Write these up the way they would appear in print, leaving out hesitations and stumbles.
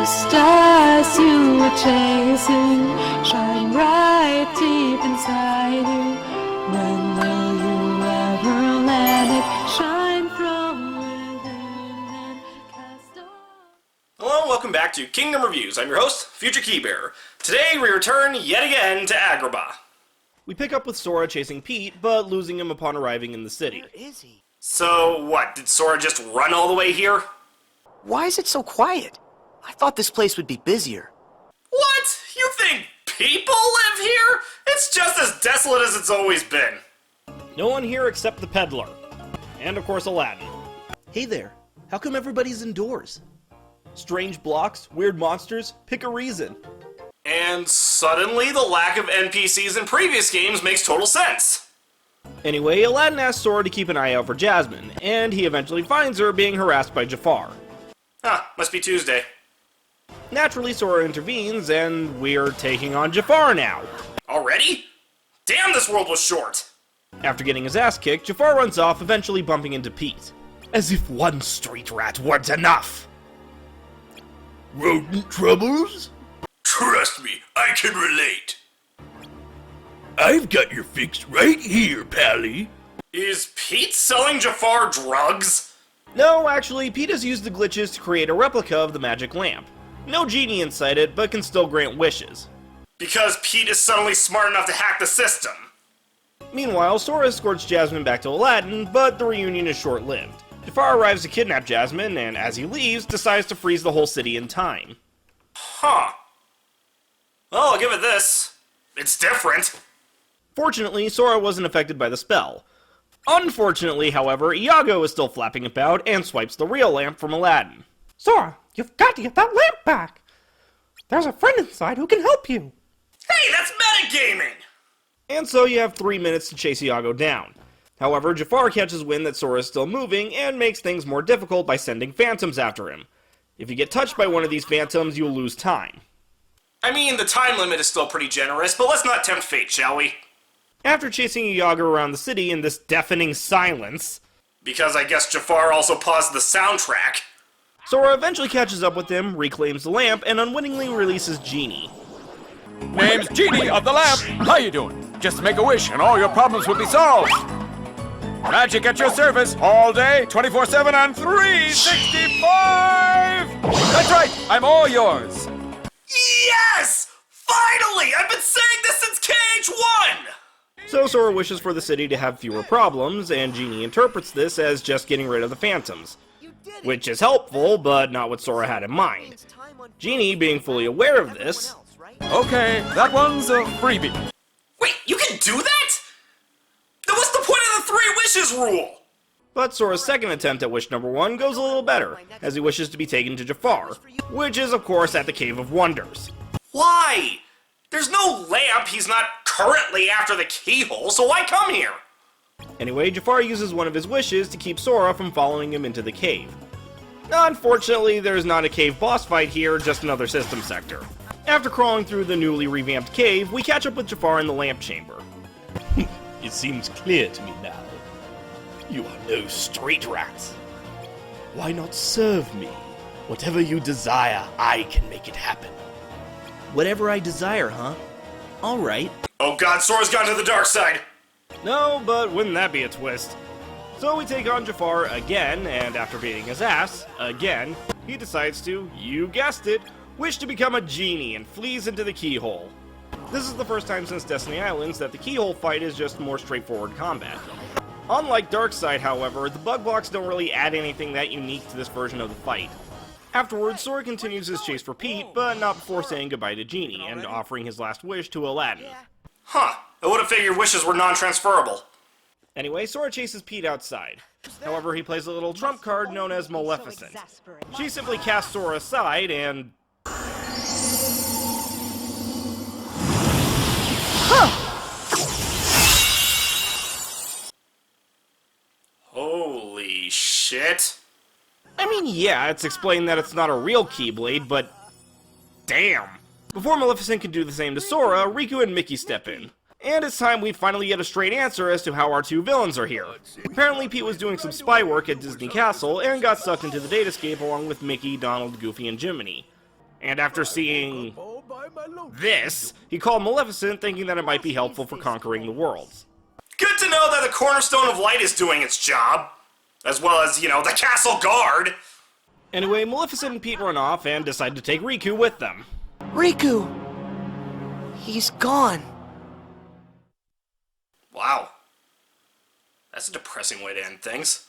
The stars you were chasing shine right deep inside you. When will you ever let it shine from within and cast off? Hello and welcome back to Kingdom Reviews. I'm your host, Future Keybearer. Today we return yet again to Agrabah. We pick up with Sora chasing Pete, but losing him upon arriving in the city. Where is he? So what, did Sora just run all the way here? Why is it so quiet? I thought this place would be busier. What? You think people live here? It's just as desolate as it's always been. No one here except the peddler. And of course Aladdin. Hey there, how come everybody's indoors? Strange blocks, weird monsters, pick a reason. And suddenly the lack of NPCs in previous games makes total sense. Anyway, Aladdin asks Sora to keep an eye out for Jasmine, and he eventually finds her being harassed by Jafar. Must be Tuesday. Naturally, Sora intervenes, and we're taking on Jafar now. Already? Damn, this world was short! After getting his ass kicked, Jafar runs off, eventually bumping into Pete. As if one street rat weren't enough! Rodent troubles? Trust me, I can relate. I've got your fix right here, Pally. Is Pete selling Jafar drugs? No, actually, Pete has used the glitches to create a replica of the magic lamp. No genie inside it, but can still grant wishes. Because Pete is suddenly smart enough to hack the system. Meanwhile, Sora escorts Jasmine back to Aladdin, but the reunion is short-lived. Jafar arrives to kidnap Jasmine, and as he leaves, decides to freeze the whole city in time. Huh. Well, I'll give it this. It's different. Fortunately, Sora wasn't affected by the spell. Unfortunately, however, Iago is still flapping about and swipes the real lamp from Aladdin. Sora, you've got to get that lamp back! There's a friend inside who can help you! Hey, that's metagaming! And so you have 3 minutes to chase Iago down. However, Jafar catches wind that Sora is still moving and makes things more difficult by sending phantoms after him. If you get touched by one of these phantoms, you'll lose time. I mean, the time limit is still pretty generous, but let's not tempt fate, shall we? After chasing Iago around the city in this deafening silence, because I guess Jafar also paused the soundtrack, Sora eventually catches up with him, reclaims the lamp, and unwittingly releases Genie. Name's Genie of the Lamp. How you doing? Just make a wish and all your problems will be solved. Magic at your service all day, 24/7 and 365! That's right, I'm all yours. Yes! Finally! I've been saying this since KH1! So Sora wishes for the city to have fewer problems, and Genie interprets this as just getting rid of the phantoms. Which is helpful, but not what Sora had in mind. Genie, being fully aware of this... Okay, that one's a freebie. Wait, you can do that?! Then what's the point of the 3 wishes rule? But Sora's second attempt at wish number 1 goes a little better, as he wishes to be taken to Jafar, which is of course at the Cave of Wonders. Why? There's no lamp, he's not currently after the keyhole, so why come here? Anyway, Jafar uses one of his wishes to keep Sora from following him into the cave. Unfortunately, there's not a cave boss fight here, just another system sector. After crawling through the newly revamped cave, we catch up with Jafar in the lamp chamber. It seems clear to me now. You are no street rat. Why not serve me? Whatever you desire, I can make it happen. Whatever I desire, huh? Alright. Oh god, Sora's gone to the dark side! No, but wouldn't that be a twist? So we take on Jafar again, and after beating his ass, again, he decides to, you guessed it, wish to become a genie and flees into the keyhole. This is the first time since Destiny Islands that the keyhole fight is just more straightforward combat. Unlike Darkseid, however, the bug blocks don't really add anything that unique to this version of the fight. Afterwards, Sora continues his chase for Pete, but not before saying goodbye to Genie and offering his last wish to Aladdin. Huh, I would have figured wishes were non-transferable. Anyway, Sora chases Pete outside. However, he plays a little trump card known as Maleficent. She simply casts Sora aside and... Holy shit. I mean, yeah, it's explained that it's not a real Keyblade, but... damn. Before Maleficent can do the same to Sora, Riku and Mickey step in. And it's time we finally get a straight answer as to how our two villains are here. Apparently Pete was doing some spy work at Disney Castle and got sucked into the datascape along with Mickey, Donald, Goofy, and Jiminy. And after seeing this, he called Maleficent, thinking that it might be helpful for conquering the worlds. Good to know that the Cornerstone of Light is doing its job. As well as, the castle guard. Anyway, Maleficent and Pete run off and decide to take Riku with them. Riku! He's gone. Wow. That's a depressing way to end things.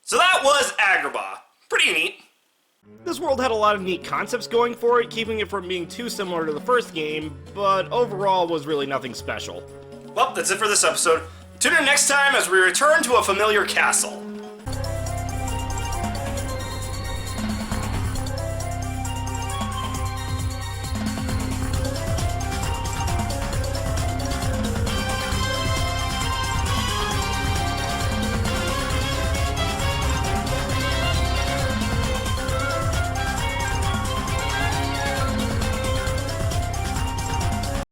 So that was Agrabah. Pretty neat. This world had a lot of neat concepts going for it, keeping it from being too similar to the first game, but overall was really nothing special. Well, that's it for this episode. Tune in next time as we return to a familiar castle.